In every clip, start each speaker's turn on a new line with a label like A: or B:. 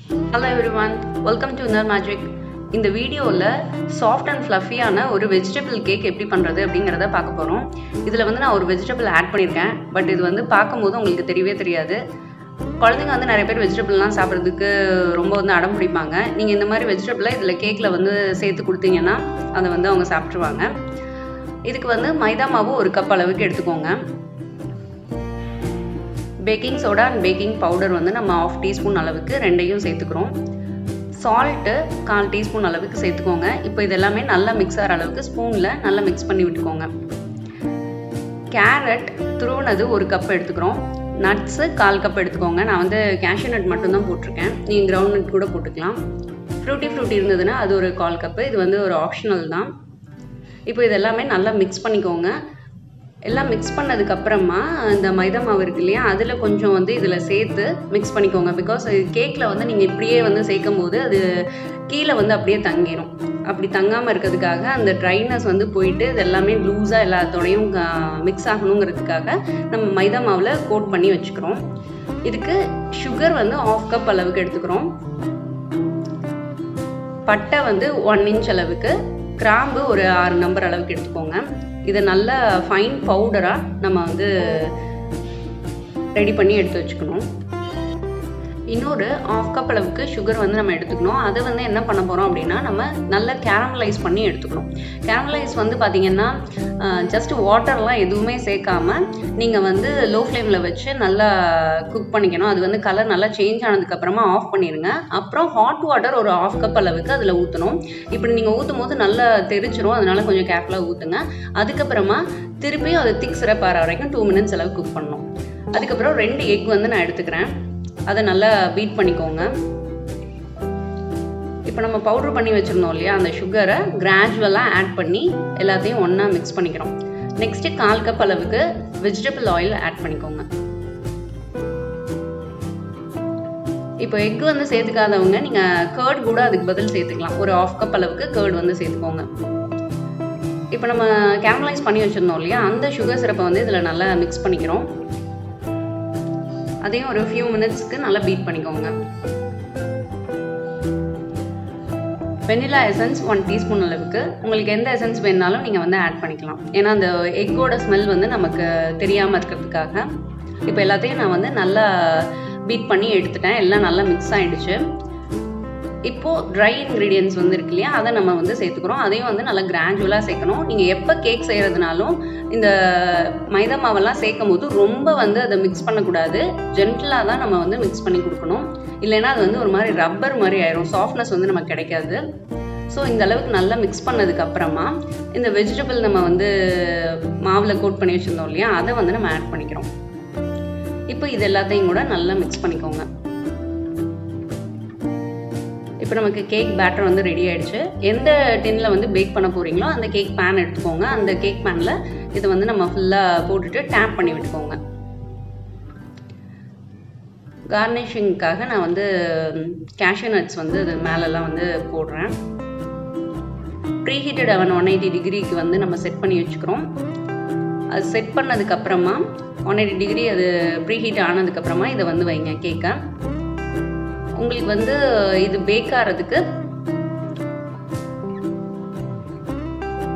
A: Hello everyone, welcome to InnerMagic. இந்த வீடியோவில் soft and ஃப்ளஃபியான ஒரு வெஜிடபிள் கேக் எப்படி பண்ணுறது அப்படிங்கிறத பார்க்க போகிறோம். இதில் வந்து நான் ஒரு வெஜிடபிள் ஆட் பண்ணியிருக்கேன், பட் இது வந்து பார்க்கும்போது உங்களுக்கு தெரியவே தெரியாது. குழந்தைங்க வந்து நிறைய பேர் வெஜிடபிள்லாம் சாப்பிட்றதுக்கு ரொம்ப வந்து அடம் பிடிப்பாங்க. நீங்கள் இந்த மாதிரி வெஜிடபிளை இதில் கேக்கில் வந்து சேர்த்து கொடுத்தீங்கன்னா அதை வந்து அவங்க சாப்பிட்ருவாங்க. இதுக்கு வந்து மைதா மாவு 1 கப் அளவுக்கு எடுத்துக்கோங்க. Baking soda and baking powder வந்து நம்ம 1/2 டீஸ்பூன் அளவுக்கு ரெண்டையும் சேர்த்துக்கிறோம். சால்ட்டு 1/4 டீஸ்பூன் அளவுக்கு சேர்த்துக்கோங்க. இப்போ இது எல்லாமே நல்லா மிக்ஸ் ஆகிற அளவுக்கு ஸ்பூனில் நல்லா மிக்ஸ் பண்ணி விட்டுக்கோங்க. கேரட் துருவனது 1 கப் எடுத்துக்கிறோம். நட்ஸு 1/4 கப் எடுத்துக்கோங்க. நான் வந்து கேஷ்யூ நட் மட்டும்தான் போட்டிருக்கேன், நீங்கள் கிரவுண்ட் நட் கூட போட்டுக்கலாம். ஃப்ரூட்டி இருந்ததுன்னா அது ஒரு 1/4 கப்பு. இது வந்து ஒரு ஆப்ஷனல் தான். இப்போ இது எல்லாமே நல்லா மிக்ஸ் பண்ணிக்கோங்க. எல்லாம் மிக்ஸ் பண்ணதுக்கப்புறமா இந்த மைதா மாவு இருக்கு இல்லையா, அதில் கொஞ்சம் வந்து இதில் சேர்த்து மிக்ஸ் பண்ணிக்கோங்க. பிகாஸ் கேக்கில் வந்து நீங்கள் இப்படியே வந்து சேர்க்கும் போது அது கீழே வந்து அப்படியே தங்கிடும். அப்படி தங்காமல் இருக்கிறதுக்காக அந்த ட்ரைனஸ் வந்து போயிட்டு இது எல்லாமே லூஸாக எல்லாத்தோடையும் மிக்ஸ் ஆகணுங்கிறதுக்காக நம்ம மைதா மாவில் கோட் பண்ணி வச்சுக்கிறோம். இதுக்கு சுகர் வந்து 1/2 கப் அளவுக்கு எடுத்துக்கிறோம். பட்டை வந்து 1 இன்ச் அளவுக்கு, கிராம்பு ஒரு 6 நம்பர் அளவுக்கு எடுத்துக்கோங்க. இதை நல்ல ஃபைன் பவுடராக நம்ம வந்து ரெடி பண்ணி எடுத்து வச்சுக்கணும். இன்னொரு 1/2 கப் அளவுக்கு சுகர் வந்து நம்ம எடுத்துக்கணும். அதை வந்து என்ன பண்ண போகிறோம் அப்படின்னா நம்ம நல்லா கேரமலைஸ் பண்ணி எடுத்துக்கணும். கேரமலைஸ் வந்து பார்த்திங்கன்னா ஜஸ்ட் வாட்டர்லாம் எதுவுமே சேர்க்காமல் நீங்கள் வந்து லோ ஃப்ளேமில் வச்சு நல்லா குக் பண்ணிக்கணும். அது வந்து கலர் நல்லா சேஞ்ச் ஆனதுக்கப்புறமா ஆஃப் பண்ணிடுங்க. அப்புறம் ஹாட் வாட்டர் ஒரு 1/2 கப் அளவுக்கு அதில் ஊற்றணும். இப்படி நீங்கள் ஊற்றும் போது நல்லா தெரிச்சிரும், அதனால கொஞ்சம் கேர்ஃபுல்லாக ஊற்றுங்க. அதுக்கப்புறமா திருப்பியும் அது திக் சிரப் ஆகிற வரைக்கும் 2 மினிட்ஸ் அளவுக்கு குக் பண்ணணும். அதுக்கப்புறம் 2 எக் வந்து நான் எடுத்துக்கிறேன். அதை நல்லா பீட் பண்ணிக்கோங்க. இப்போ நம்ம பவுட்ரு பண்ணி வச்சுருந்தோம் இல்லையா, அந்த சுகரை கிராஜுவலாக ஆட் பண்ணி எல்லாத்தையும் ஒன்றா மிக்ஸ் பண்ணிக்கிறோம். நெக்ஸ்ட்டு 1/4 கப் அளவுக்கு வெஜிடபிள் ஆயில் ஆட் பண்ணிக்கோங்க. இப்போ எக் வந்து சேர்த்துக்காதவங்க நீங்கள் கர்ட் கூட அதுக்கு பதில் சேர்த்துக்கலாம். ஒரு 1/2 கப் அளவுக்கு கர்ட் வந்து சேர்த்துக்கோங்க. இப்போ நம்ம கேரமலைஸ் பண்ணி வச்சுருந்தோம் இல்லையா, அந்த சுகர் சிரப்பை வந்து இதில் நல்லா மிக்ஸ் பண்ணிக்கிறோம். அதையும் ஒரு ஃபியூ மினிட்ஸ்க்கு நல்லா பீட் பண்ணிக்கோங்க. வெனிலா எசன்ஸ் 1 டீஸ்பூன் அளவுக்கு, உங்களுக்கு எந்த எசன்ஸ் வேணாலும் நீங்கள் வந்து ஆட் பண்ணிக்கலாம். ஏன்னா அந்த எக்கோட ஸ்மெல் வந்து நமக்கு தெரியாமல் இருக்கிறதுக்காக. இப்போ எல்லாத்தையும் நான் வந்து நல்லா பீட் பண்ணி எடுத்துட்டேன். எல்லாம் நல்லா மிக்ஸ் ஆகிடுச்சு. இப்போது ட்ரை இன்க்ரீடியன்ட்ஸ் வந்து இருக்கு இல்லையா, அதை நம்ம வந்து சேர்த்துக்கிறோம். அதையும் வந்து நல்லா கிராஜுவலாக சேர்க்கணும். நீங்கள் எப்போ கேக் செய்கிறதுனாலும் இந்த மைதா மாவெல்லாம் சேர்க்கும் போது ரொம்ப வந்து அதை மிக்ஸ் பண்ணக்கூடாது. ஜென்டிலாக தான் நம்ம வந்து மிக்ஸ் பண்ணி கொடுக்கணும். இல்லைன்னா அது வந்து ஒரு மாதிரி ரப்பர் மாதிரி ஆயிரும், சாஃப்ட்னஸ் வந்து நமக்கு கிடைக்காது. ஸோ இந்த அளவுக்கு நல்லா மிக்ஸ் பண்ணதுக்கப்புறமா இந்த வெஜிடபிள் நம்ம வந்து மாவில் கோட் பண்ணி வச்சுருந்தோம் இல்லையா, அதை வந்து நம்ம ஆட் பண்ணிக்கிறோம். இப்போ இது எல்லாத்தையும் கூட நல்லா மிக்ஸ் பண்ணிக்கோங்க. இப்போ நமக்கு கேக் பேட்டர் வந்து ரெடி ஆகிடுச்சு. எந்த டின்னில் வந்து பேக் பண்ண போகிறீங்களோ அந்த கேக் பேன் எடுத்துக்கோங்க. அந்த கேக் பேனில் இதை வந்து நம்ம ஃபுல்லாக போட்டுட்டு டேப் பண்ணி விட்டுக்கோங்க. கார்னிஷிங்காக நான் வந்து கேஷ்யூ நட்ஸ் வந்து இது மேலெல்லாம் வந்து போடுறேன். ப்ரீஹீட்டட் அவன் 180 டிகிரிக்கு வந்து நம்ம செட் பண்ணி வச்சுக்கிறோம். அது செட் பண்ணதுக்கப்புறமா 180 டிகிரி அது ப்ரீஹீட் ஆனதுக்கப்புறமா இதை வந்து வைங்க கேக்கை. உங்களுக்கு வந்து இது பேக் ஆகிறதுக்கு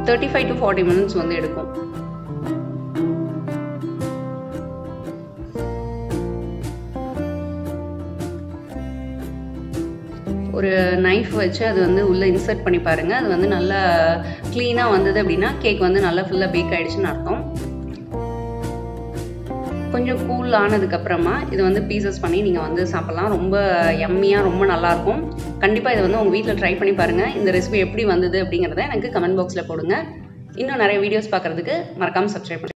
A: 35 to 40 மினிட்ஸ் வந்து எடுக்கும். ஒரு நைஃப் வச்சு அது வந்து உள்ளே இன்சர்ட் பண்ணி பாருங்கள். அது வந்து நல்லா க்ளீனாக வந்தது அப்படின்னா கேக் வந்து நல்லா ஃபுல்லாக பேக் ஆகிடுச்சுன்னு அர்த்தம். கொஞ்சம் கூல் ஆனதுக்கப்புறமா இதை வந்து பீசஸ் பண்ணி நீங்கள் வந்து சாப்பிட்லாம். ரொம்ப யம்மியாக ரொம்ப நல்லாயிருக்கும். கண்டிப்பாக இதை வந்து உங்கள் வீட்டில் ட்ரை பண்ணி பாருங்கள். இந்த ரெசிபி எப்படி வந்தது அப்படிங்கிறத எனக்கு கமெண்ட் பாக்ஸில் போடுங்க. இன்னும் நிறைய வீடியோஸ் பார்க்குறதுக்கு மறக்காமல் சப்ஸ்கிரைப் பண்ணுங்கள்.